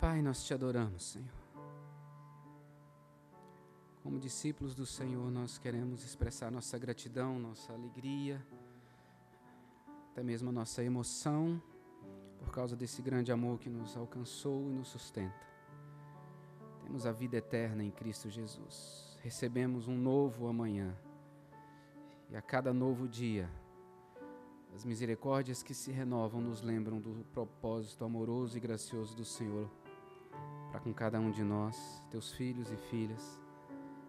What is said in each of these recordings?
Pai, nós te adoramos, Senhor. Como discípulos do Senhor, nós queremos expressar nossa gratidão, nossa alegria, até mesmo a nossa emoção, por causa desse grande amor que nos alcançou e nos sustenta. Temos a vida eterna em Cristo Jesus. Recebemos um novo amanhã. E a cada novo dia, as misericórdias que se renovam nos lembram do propósito amoroso e gracioso do Senhor para com cada um de nós, teus filhos e filhas,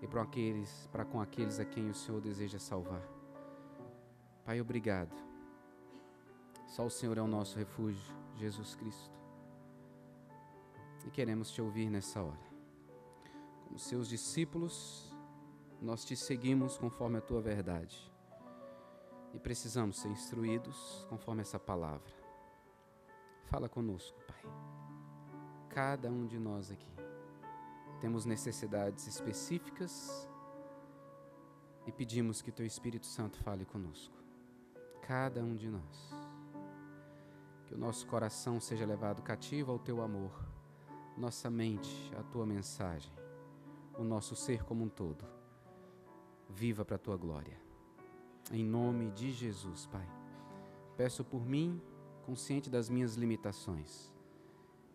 e para com aqueles a quem o Senhor deseja salvar. Pai, obrigado. Só o Senhor é o nosso refúgio, Jesus Cristo. E queremos te ouvir nessa hora. Como seus discípulos, nós te seguimos conforme a tua verdade. E precisamos ser instruídos conforme essa palavra. Fala conosco, Pai. Cada um de nós aqui temos necessidades específicas e pedimos que teu Espírito Santo fale conosco. Cada um de nós. Que o nosso coração seja levado cativo ao teu amor, nossa mente à tua mensagem, o nosso ser como um todo. Viva para a tua glória. Em nome de Jesus, Pai. Peço por mim, consciente das minhas limitações,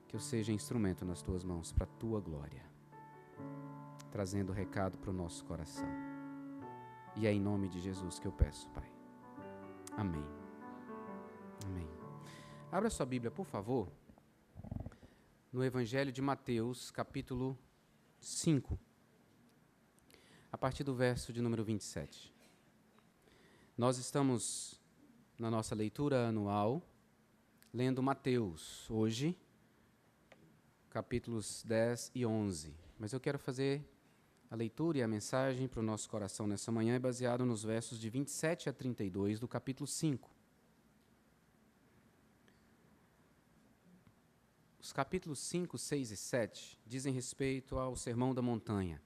que eu seja instrumento nas tuas mãos para a tua glória, trazendo o recado para o nosso coração. E é em nome de Jesus que eu peço, Pai. Amém. Amém. Abra sua Bíblia, por favor, no Evangelho de Mateus, capítulo 5, a partir do verso de número 27. Nós estamos na nossa leitura anual, lendo Mateus, hoje, capítulos 10 e 11. Mas eu quero fazer a leitura e a mensagem para o nosso coração nessa manhã, baseado nos versos de 27 a 32 do capítulo 5. Os capítulos 5, 6 e 7 dizem respeito ao Sermão da Montanha,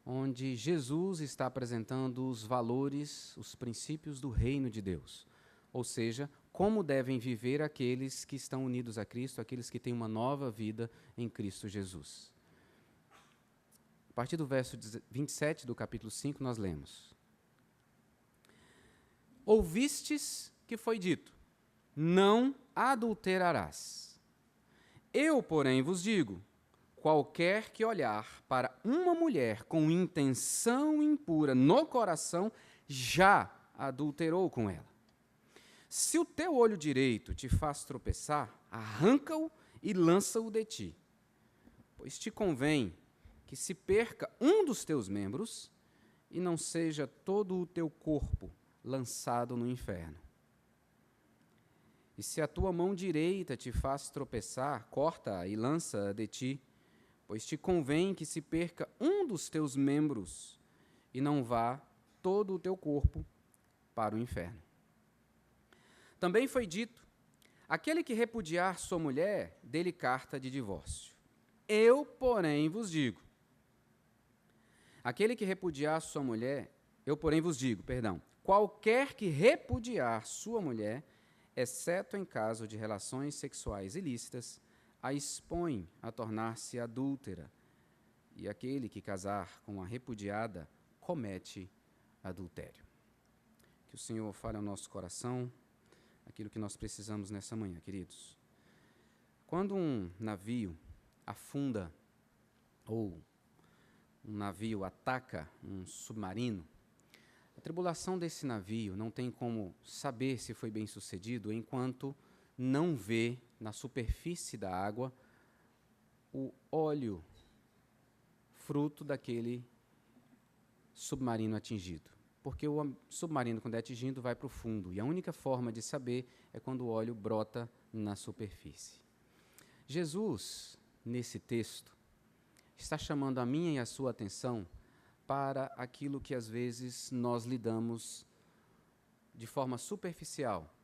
onde Jesus está apresentando os valores, os princípios do reino de Deus. Ou seja, como devem viver aqueles que estão unidos a Cristo, aqueles que têm uma nova vida em Cristo Jesus. A partir do verso 27 do capítulo 5, nós lemos: Ouvistes que foi dito, não adulterarás. Eu, porém, vos digo, qualquer que olhar para uma mulher com intenção impura no coração, já adulterou com ela. Se o teu olho direito te faz tropeçar, arranca-o e lança-o de ti. Pois te convém que se perca um dos teus membros e não seja todo o teu corpo lançado no inferno. E se a tua mão direita te faz tropeçar, corta-a e lança-a de ti. Pois te convém que se perca um dos teus membros e não vá todo o teu corpo para o inferno. Também foi dito, aquele que repudiar sua mulher, dê-lhe carta de divórcio. Eu, porém, vos digo, qualquer que repudiar sua mulher, exceto em caso de relações sexuais ilícitas, a expõe a tornar-se adúltera, e aquele que casar com a repudiada comete adultério. Que o Senhor fale ao nosso coração aquilo que nós precisamos nessa manhã, queridos. Quando um navio afunda ou um navio ataca um submarino, a tripulação desse navio não tem como saber se foi bem sucedido enquanto não vê na superfície da água o óleo fruto daquele submarino atingido. Porque o submarino, quando é atingido, vai para o fundo. E a única forma de saber é quando o óleo brota na superfície. Jesus, nesse texto, está chamando a minha e a sua atenção para aquilo que às vezes nós lidamos de forma superficial,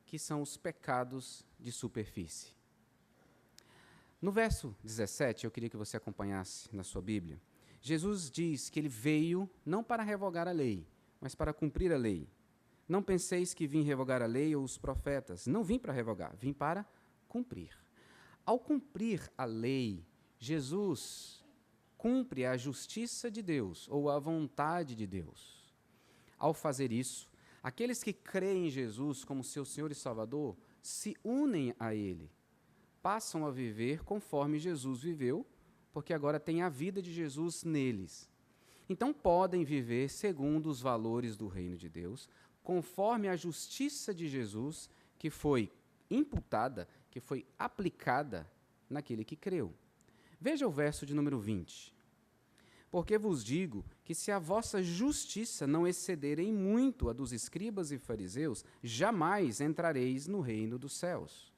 que são os pecados de superfície. No verso 17, eu queria que você acompanhasse na sua Bíblia, Jesus diz que ele veio não para revogar a lei, mas para cumprir a lei. Não penseis que vim revogar a lei ou os profetas. Não vim para revogar, vim para cumprir. Ao cumprir a lei, Jesus cumpre a justiça de Deus, ou a vontade de Deus. Ao fazer isso, aqueles que creem em Jesus como seu Senhor e Salvador se unem a Ele, passam a viver conforme Jesus viveu, porque agora tem a vida de Jesus neles. Então podem viver segundo os valores do reino de Deus, conforme a justiça de Jesus, que foi imputada, que foi aplicada naquele que creu. Veja o verso de número 20. Porque vos digo que se a vossa justiça não exceder em muito a dos escribas e fariseus, jamais entrareis no reino dos céus.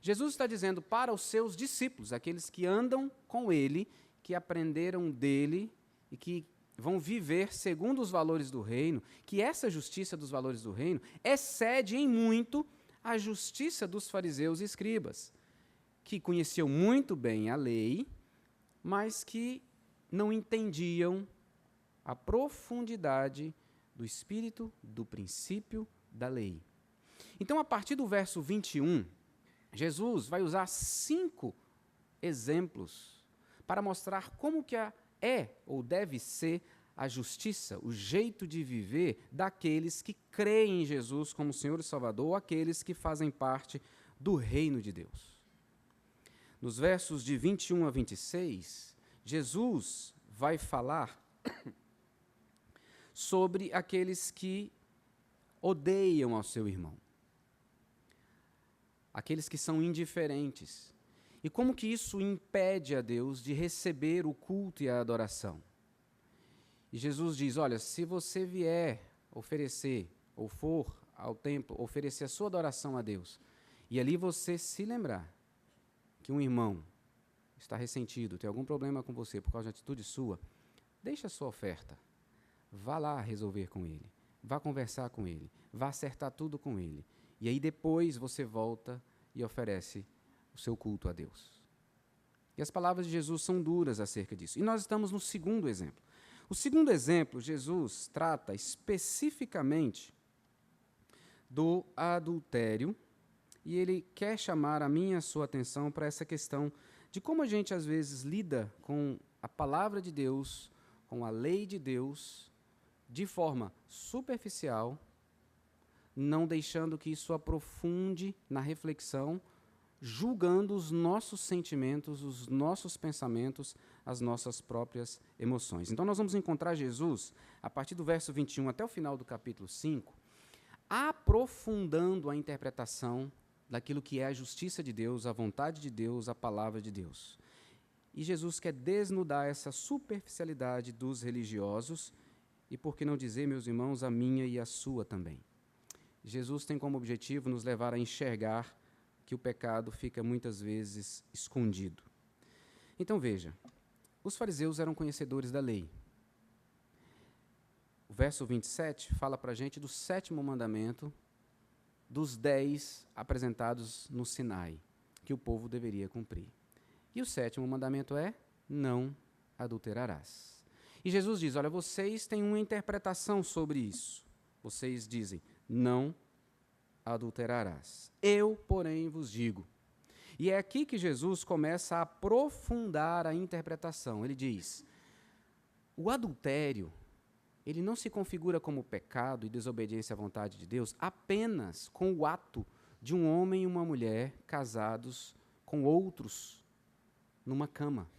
Jesus está dizendo para os seus discípulos, aqueles que andam com ele, que aprenderam dele e que vão viver segundo os valores do reino, que essa justiça dos valores do reino excede em muito a justiça dos fariseus e escribas, que conheciam muito bem a lei, mas que não entendiam a profundidade do espírito, do princípio da lei. Então, a partir do verso 21, Jesus vai usar 5 exemplos para mostrar como que é ou deve ser a justiça, o jeito de viver daqueles que creem em Jesus como Senhor e Salvador, ou aqueles que fazem parte do reino de Deus. Nos versos de 21 a 26, Jesus vai falar sobre aqueles que odeiam ao seu irmão, aqueles que são indiferentes, e como que isso impede a Deus de receber o culto e a adoração. E Jesus diz, olha, se você vier oferecer, ou for ao templo, oferecer a sua adoração a Deus, e ali você se lembrar que um irmão está ressentido, tem algum problema com você por causa de atitude sua, deixa a sua oferta. Vá lá resolver com ele. Vá conversar com ele. Vá acertar tudo com ele. E aí depois você volta e oferece o seu culto a Deus. E as palavras de Jesus são duras acerca disso. E nós estamos no segundo exemplo. O segundo exemplo, Jesus trata especificamente do adultério, e ele quer chamar a minha e a sua atenção para essa questão de como a gente às vezes lida com a palavra de Deus, com a lei de Deus, de forma superficial, não deixando que isso aprofunde na reflexão, julgando os nossos sentimentos, os nossos pensamentos, as nossas próprias emoções. Então nós vamos encontrar Jesus, a partir do verso 21 até o final do capítulo 5, aprofundando a interpretação daquilo que é a justiça de Deus, a vontade de Deus, a palavra de Deus. E Jesus quer desnudar essa superficialidade dos religiosos e, por que não dizer, meus irmãos, a minha e a sua também. Jesus tem como objetivo nos levar a enxergar que o pecado fica muitas vezes escondido. Então veja, os fariseus eram conhecedores da lei. O verso 27 fala para a gente do 7º mandamento, dos 10 apresentados no Sinai, que o povo deveria cumprir. E o 7º mandamento é, não adulterarás. E Jesus diz, olha, vocês têm uma interpretação sobre isso. Vocês dizem, não adulterarás. Eu, porém, vos digo. E é aqui que Jesus começa a aprofundar a interpretação. Ele diz, o adultério, ele não se configura como pecado e desobediência à vontade de Deus apenas com o ato de um homem e uma mulher casados com outros numa cama.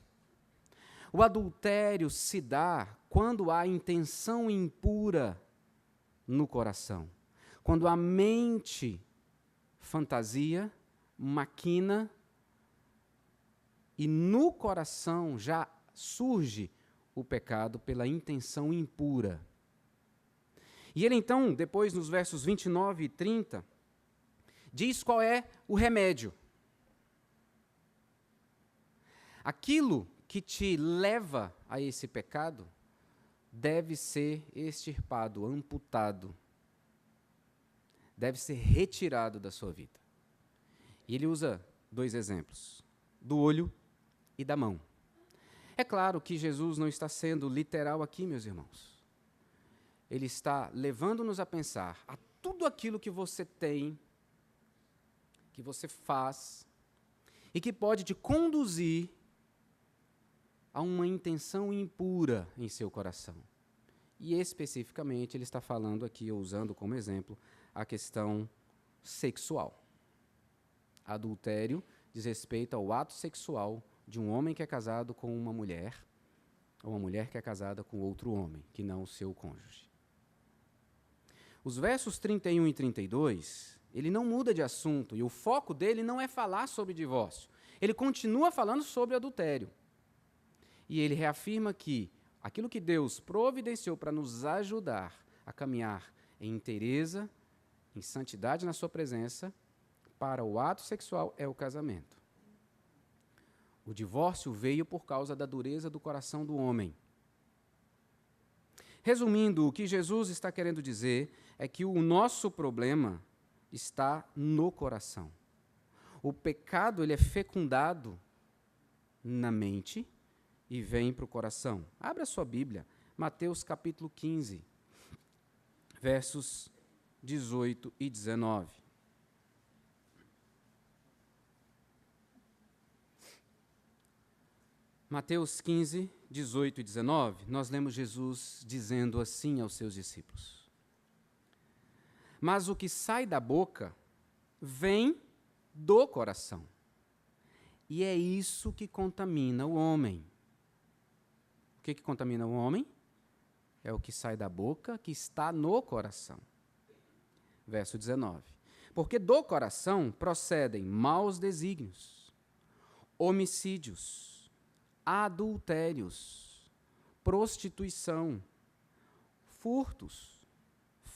O adultério se dá quando há intenção impura no coração, quando a mente fantasia, maquina e no coração já surge o pecado pela intenção impura. E ele então, depois nos versos 29 e 30, diz qual é o remédio. Aquilo que te leva a esse pecado deve ser extirpado, amputado, deve ser retirado da sua vida. E ele usa 2 exemplos, do olho e da mão. É claro que Jesus não está sendo literal aqui, meus irmãos. Ele está levando-nos a pensar a tudo aquilo que você tem, que você faz, e que pode te conduzir a uma intenção impura em seu coração. E especificamente ele está falando aqui, ou usando como exemplo, a questão sexual. Adultério diz respeito ao ato sexual de um homem que é casado com uma mulher, ou uma mulher que é casada com outro homem, que não o seu cônjuge. Os versos 31 e 32, ele não muda de assunto, e o foco dele não é falar sobre divórcio. Ele continua falando sobre adultério. E ele reafirma que aquilo que Deus providenciou para nos ajudar a caminhar em inteireza, em santidade na sua presença, para o ato sexual é o casamento. O divórcio veio por causa da dureza do coração do homem. Resumindo, o que Jesus está querendo dizer é que o nosso problema está no coração. O pecado ele é fecundado na mente e vem para o coração. Abra sua Bíblia, Mateus capítulo 15, versos 18 e 19. Mateus 15, 18 e 19, nós lemos Jesus dizendo assim aos seus discípulos: mas o que sai da boca vem do coração, e é isso que contamina o homem. O que contamina o homem? É o que sai da boca, que está no coração. Verso 19. Porque do coração procedem maus desígnios, homicídios, adultérios, prostituição, furtos,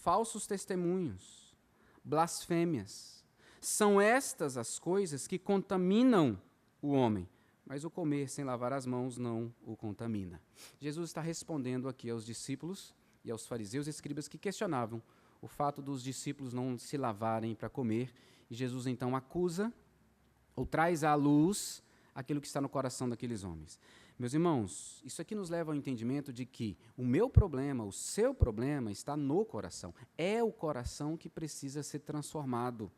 falsos testemunhos, blasfêmias. São estas as coisas que contaminam o homem, mas o comer sem lavar as mãos não o contamina. Jesus está respondendo aqui aos discípulos e aos fariseus e escribas que questionavam o fato dos discípulos não se lavarem para comer, e Jesus então acusa ou traz à luz aquilo que está no coração daqueles homens. Meus irmãos, isso aqui nos leva ao entendimento de que o meu problema, o seu problema está no coração. É o coração que precisa ser transformado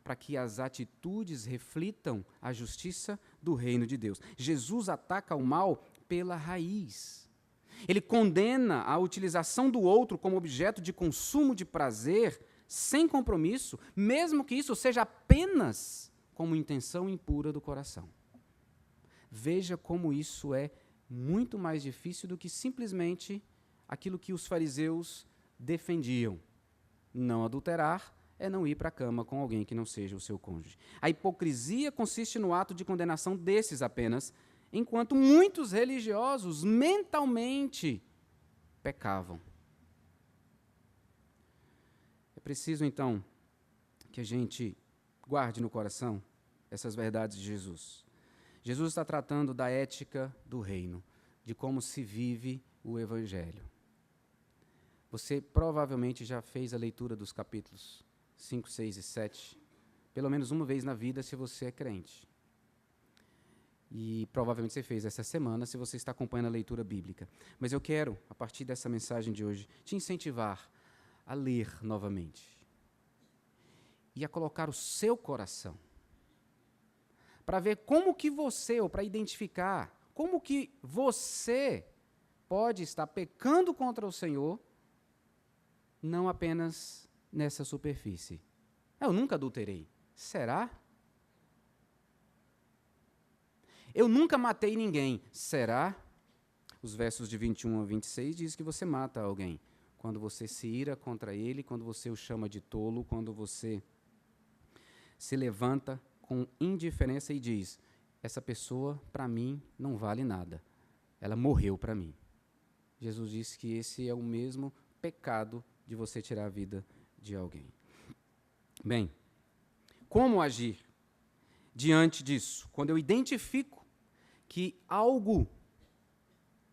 para que as atitudes reflitam a justiça do reino de Deus. Jesus ataca o mal pela raiz. Ele condena a utilização do outro como objeto de consumo de prazer, sem compromisso, mesmo que isso seja apenas como intenção impura do coração. Veja como isso é muito mais difícil do que simplesmente aquilo que os fariseus defendiam. Não adulterar é não ir para a cama com alguém que não seja o seu cônjuge. A hipocrisia consiste no ato de condenação desses apenas, enquanto muitos religiosos mentalmente pecavam. É preciso, então, que a gente guarde no coração essas verdades de Jesus. Jesus está tratando da ética do reino, de como se vive o Evangelho. Você provavelmente já fez a leitura dos capítulos 5, 6 e 7, pelo menos uma vez na vida, se você é crente. E provavelmente você fez essa semana, se você está acompanhando a leitura bíblica. Mas eu quero, a partir dessa mensagem de hoje, te incentivar a ler novamente. E a colocar o seu coração. Para ver como que você, ou para identificar, como que você pode estar pecando contra o Senhor, não apenas nessa superfície. Eu nunca adulterei. Será? Eu nunca matei ninguém. Será? Os versos de 21 a 26 diz que você mata alguém. Quando você se ira contra ele, quando você o chama de tolo, quando você se levanta com indiferença e diz: essa pessoa, para mim, não vale nada. Ela morreu para mim. Jesus disse que esse é o mesmo pecado de você tirar a vida de alguém. Bem, como agir diante disso? Quando eu identifico que algo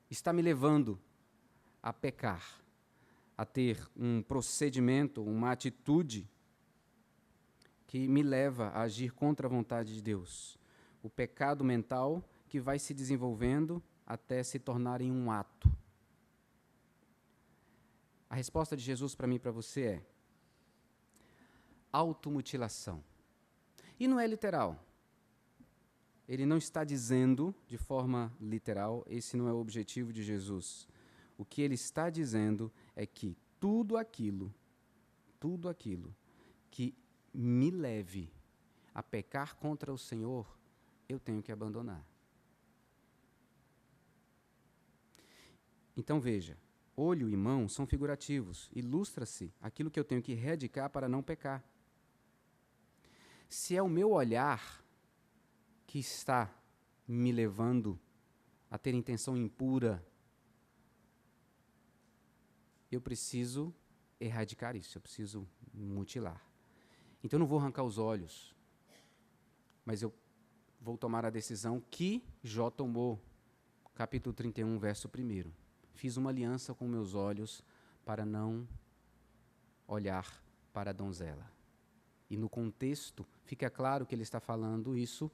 está me levando a pecar, a ter um procedimento, uma atitude que me leva a agir contra a vontade de Deus. O pecado mental que vai se desenvolvendo até se tornar em um ato. A resposta de Jesus para mim e para você é automutilação. E não é literal. ele não está dizendo de forma literal, esse não é o objetivo de Jesus. O que ele está dizendo é que tudo aquilo que me leve a pecar contra o Senhor, eu tenho que abandonar. Então veja, olho e mão são figurativos, ilustra-se aquilo que eu tenho que erradicar para não pecar. Se é o meu olhar que está me levando a ter intenção impura, eu preciso erradicar isso, eu preciso mutilar. Então eu não vou arrancar os olhos, mas eu vou tomar a decisão que Jó tomou, capítulo 31, verso 1. Fiz uma aliança com meus olhos para não olhar para a donzela. E no contexto, fica claro que ele está falando isso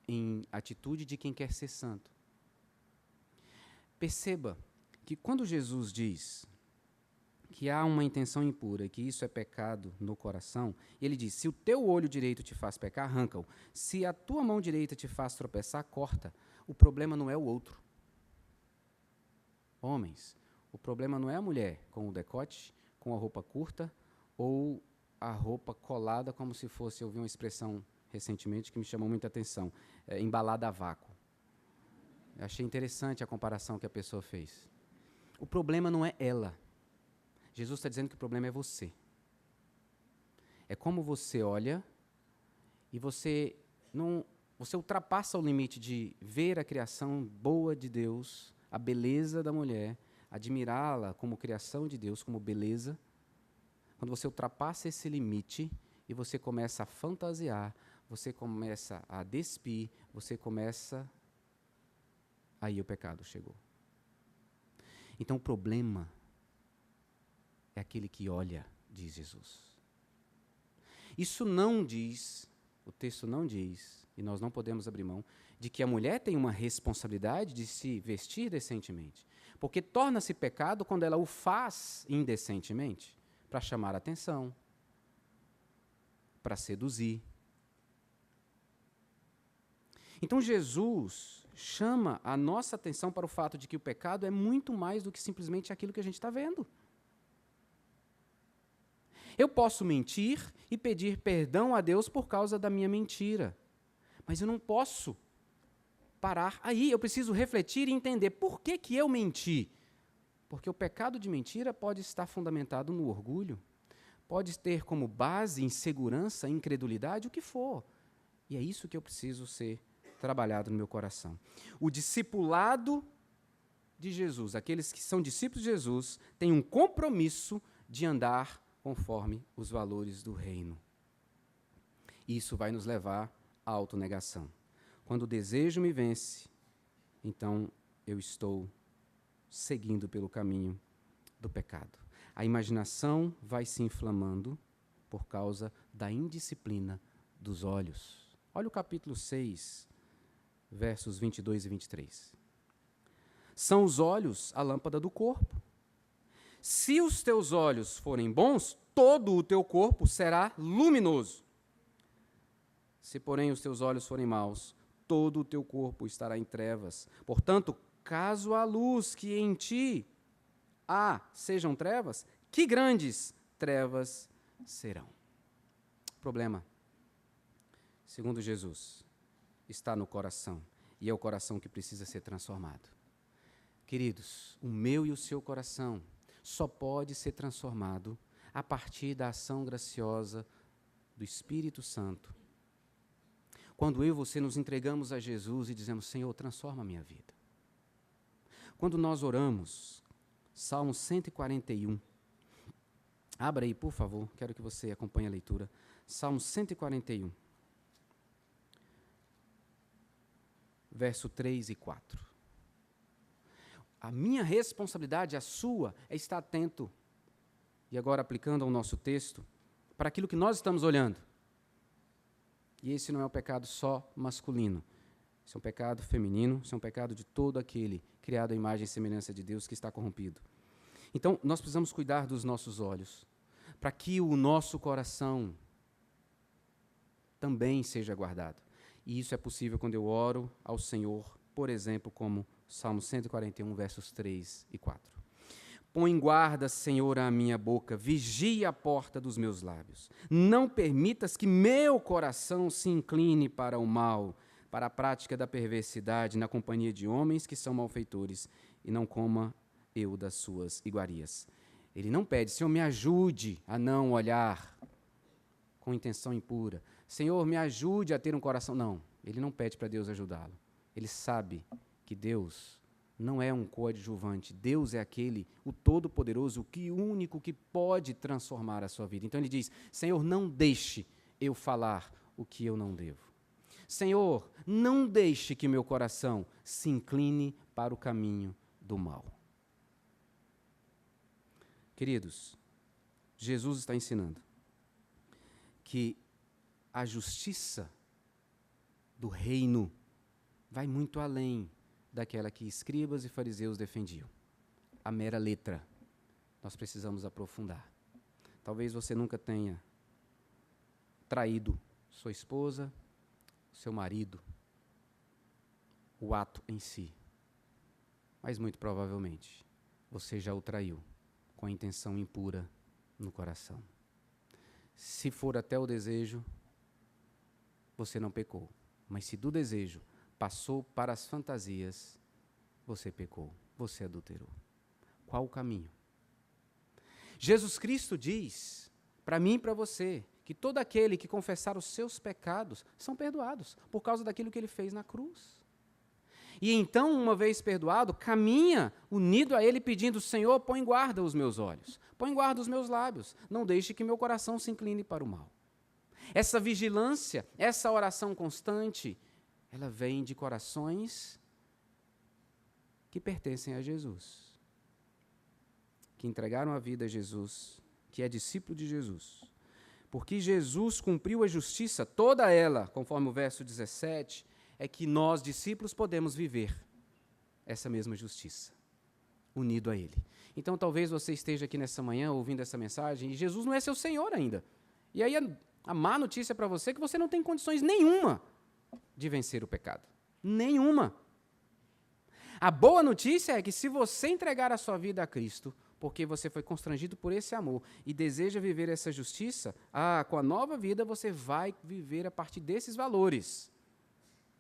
em atitude de quem quer ser santo. Perceba que quando Jesus diz que há uma intenção impura e que isso é pecado no coração, ele diz, se o teu olho direito te faz pecar, arranca-o. Se a tua mão direita te faz tropeçar, corta. O problema não é o outro. Homens, o problema não é a mulher com o decote, com a roupa curta ou a roupa colada como se fosse, eu vi uma expressão recentemente que me chamou muita atenção, embalada a vácuo. Eu achei interessante a comparação que a pessoa fez. O problema não é ela. Jesus está dizendo que o problema é você. É como você olha e você ultrapassa o limite de ver a criação boa de Deus, a beleza da mulher, admirá-la como criação de Deus, como beleza. Quando você ultrapassa esse limite e você começa a fantasiar, você começa a despir, aí o pecado chegou. Então o problema é aquele que olha, diz Jesus. Isso não diz, o texto não diz, e nós não podemos abrir mão, de que a mulher tem uma responsabilidade de se vestir decentemente. Porque torna-se pecado quando ela o faz indecentemente, para chamar a atenção, para seduzir. Então Jesus chama a nossa atenção para o fato de que o pecado é muito mais do que simplesmente aquilo que a gente está vendo. Eu posso mentir e pedir perdão a Deus por causa da minha mentira, mas eu não posso parar aí. Eu preciso refletir e entender por que eu menti. Porque o pecado de mentira pode estar fundamentado no orgulho, pode ter como base insegurança, incredulidade, o que for. E é isso que eu preciso ser trabalhado no meu coração. O discipulado de Jesus, aqueles que são discípulos de Jesus, têm um compromisso de andar conforme os valores do reino. Isso vai nos levar à autonegação. Quando o desejo me vence, então eu estou seguindo pelo caminho do pecado. A imaginação vai se inflamando por causa da indisciplina dos olhos. Olha o capítulo 6, versos 22 e 23. São os olhos a lâmpada do corpo. Se os teus olhos forem bons, todo o teu corpo será luminoso. Se, porém, os teus olhos forem maus, todo o teu corpo estará em trevas. Portanto, caso a luz que em ti há sejam trevas, que grandes trevas serão. O problema, segundo Jesus, está no coração, e é o coração que precisa ser transformado. Queridos, o meu e o seu coração só pode ser transformado a partir da ação graciosa do Espírito Santo. Quando eu e você nos entregamos a Jesus e dizemos, Senhor, transforma a minha vida. Quando nós oramos, Salmo 141, abra aí, por favor, quero que você acompanhe a leitura. Salmo 141, verso 3 e 4. A minha responsabilidade, a sua, é estar atento, e agora aplicando ao nosso texto, para aquilo que nós estamos olhando. E esse não é um pecado só masculino, esse é um pecado feminino, esse é um pecado de todo aquele criado à imagem e semelhança de Deus que está corrompido. Então, nós precisamos cuidar dos nossos olhos, para que o nosso coração também seja guardado. E isso é possível quando eu oro ao Senhor, por exemplo, como Salmo 141, versos 3 e 4. Põe em guarda, Senhor, a minha boca, vigia a porta dos meus lábios. Não permitas que meu coração se incline para o mal, para a prática da perversidade, na companhia de homens que são malfeitores, e não coma eu das suas iguarias. Ele não pede, Senhor, me ajude a não olhar com intenção impura. Senhor, me ajude a ter um coração. Não, ele não pede para Deus ajudá-lo. Ele sabe que Deus não é um coadjuvante. Deus é aquele, o Todo-Poderoso, o único que pode transformar a sua vida. Então ele diz, Senhor, não deixe eu falar o que eu não devo. Senhor, não deixe que meu coração se incline para o caminho do mal. Queridos, Jesus está ensinando que a justiça do reino vai muito além daquela que escribas e fariseus defendiam. A mera letra. Nós precisamos aprofundar. Talvez você nunca tenha traído sua esposa, seu marido, o ato em si. Mas muito provavelmente você já o traiu com a intenção impura no coração. Se for até o desejo, você não pecou. Mas se do desejo passou para as fantasias, você pecou, você adulterou. Qual o caminho? Jesus Cristo diz, para mim e para você, que todo aquele que confessar os seus pecados são perdoados, por causa daquilo que ele fez na cruz. E então, uma vez perdoado, caminha unido a ele pedindo, Senhor, põe em guarda os meus olhos, põe em guarda os meus lábios, não deixe que meu coração se incline para o mal. Essa vigilância, essa oração constante, ela vem de corações que pertencem a Jesus, que entregaram a vida a Jesus, que é discípulo de Jesus. Porque Jesus cumpriu a justiça, toda ela, conforme o verso 17, é que nós, discípulos, podemos viver essa mesma justiça, unido a Ele. Então, talvez você esteja aqui nessa manhã ouvindo essa mensagem e Jesus não é seu Senhor ainda. E aí a má notícia para você é que você não tem condições nenhuma de vencer o pecado. Nenhuma. A boa notícia é que se você entregar a sua vida a Cristo, porque você foi constrangido por esse amor e deseja viver essa justiça, com a nova vida você vai viver a partir desses valores.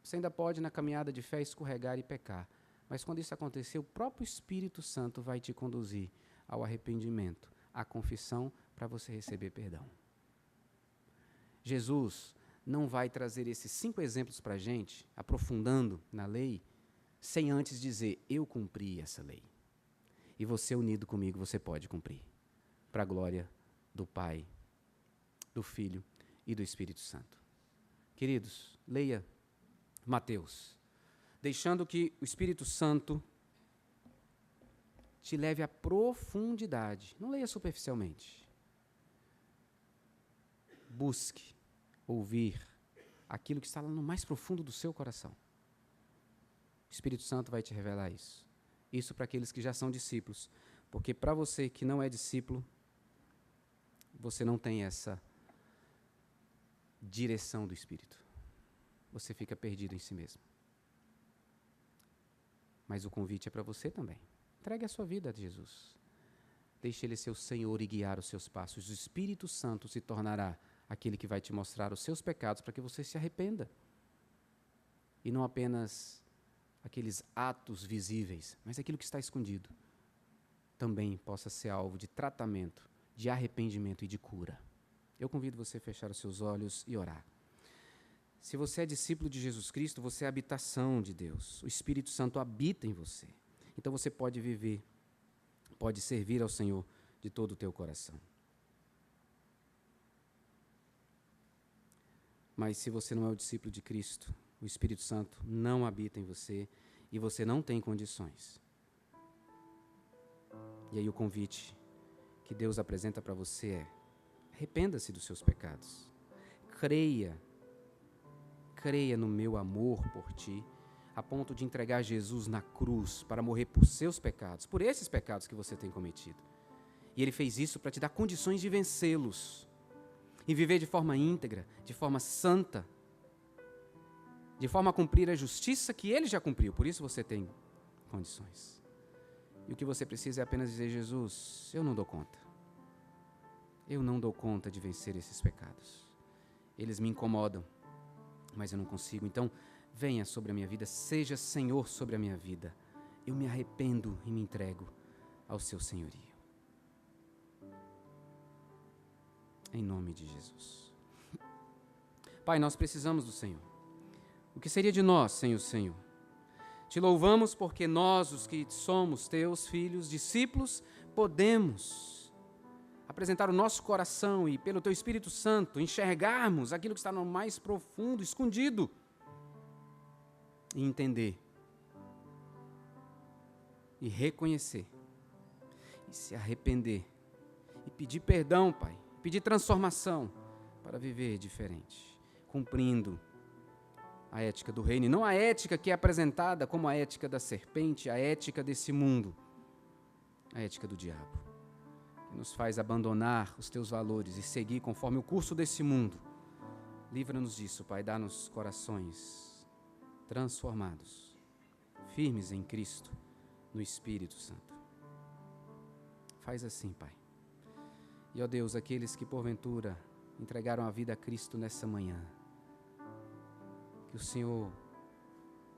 Você ainda pode, na caminhada de fé, escorregar e pecar. Mas quando isso acontecer, o próprio Espírito Santo vai te conduzir ao arrependimento, à confissão, para você receber perdão. Jesus não vai trazer esses 5 exemplos para a gente, aprofundando na lei, sem antes dizer, eu cumpri essa lei. E você unido comigo, você pode cumprir. Para a glória do Pai, do Filho e do Espírito Santo. Queridos, leia Mateus, deixando que o Espírito Santo te leve à profundidade. Não leia superficialmente. Busque ouvir aquilo que está lá no mais profundo do seu coração. O Espírito Santo vai te revelar isso. Isso para aqueles que já são discípulos. Porque para você que não é discípulo, você não tem essa direção do Espírito. Você fica perdido em si mesmo. Mas o convite é para você também. Entregue a sua vida a Jesus. Deixe Ele ser o Senhor e guiar os seus passos. O Espírito Santo se tornará aquele que vai te mostrar os seus pecados para que você se arrependa. E não apenas aqueles atos visíveis, mas aquilo que está escondido também possa ser alvo de tratamento, de arrependimento e de cura. Eu convido você a fechar os seus olhos e orar. Se você é discípulo de Jesus Cristo, você é a habitação de Deus. O Espírito Santo habita em você. Então você pode viver, pode servir ao Senhor de todo o teu coração. Mas se você não é o discípulo de Cristo, o Espírito Santo não habita em você e você não tem condições. E aí o convite que Deus apresenta para você é: arrependa-se dos seus pecados. Creia no meu amor por ti, a ponto de entregar Jesus na cruz para morrer por seus pecados, por esses pecados que você tem cometido. E Ele fez isso para te dar condições de vencê-los e viver de forma íntegra, de forma santa, de forma a cumprir a justiça que Ele já cumpriu. Por isso você tem condições. E o que você precisa é apenas dizer: Jesus, eu não dou conta. Eu não dou conta de vencer esses pecados. Eles me incomodam, mas eu não consigo. Então, venha sobre a minha vida, seja Senhor sobre a minha vida. Eu me arrependo e me entrego ao seu senhorio. Em nome de Jesus. Pai, nós precisamos do Senhor. O que seria de nós sem o Senhor? Te louvamos porque nós, os que somos teus filhos, discípulos, podemos apresentar o nosso coração e, pelo teu Espírito Santo, enxergarmos aquilo que está no mais profundo, escondido, e entender, e reconhecer, e se arrepender, e pedir perdão, Pai, pedir transformação para viver diferente, cumprindo a ética do reino, e não a ética que é apresentada como a ética da serpente, a ética desse mundo, a ética do diabo, que nos faz abandonar os teus valores e seguir conforme o curso desse mundo. Livra-nos disso, Pai, dá-nos corações transformados, firmes em Cristo, no Espírito Santo. Faz assim, Pai. E, ó Deus, aqueles que porventura entregaram a vida a Cristo nessa manhã, que o Senhor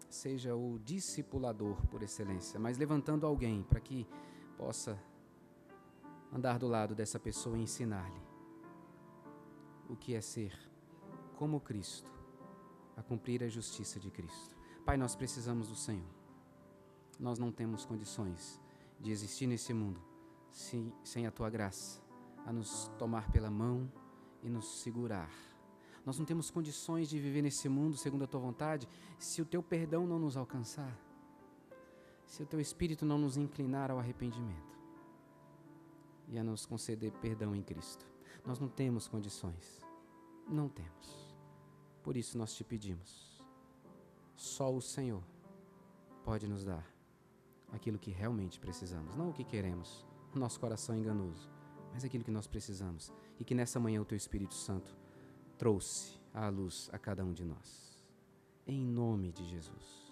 seja o discipulador por excelência, mas levantando alguém para que possa andar do lado dessa pessoa e ensinar-lhe o que é ser como Cristo, a cumprir a justiça de Cristo. Pai, nós precisamos do Senhor. Nós não temos condições de existir nesse mundo sem a Tua graça a nos tomar pela mão e nos segurar. Nós não temos condições de viver nesse mundo segundo a Tua vontade se o Teu perdão não nos alcançar, se o Teu Espírito não nos inclinar ao arrependimento e a nos conceder perdão em Cristo. Nós não temos condições, não temos. Por isso nós te pedimos, só o Senhor pode nos dar aquilo que realmente precisamos, não o que queremos, o nosso coração é enganoso, mas aquilo que nós precisamos e que nessa manhã o Teu Espírito Santo trouxe à luz a cada um de nós. Em nome de Jesus.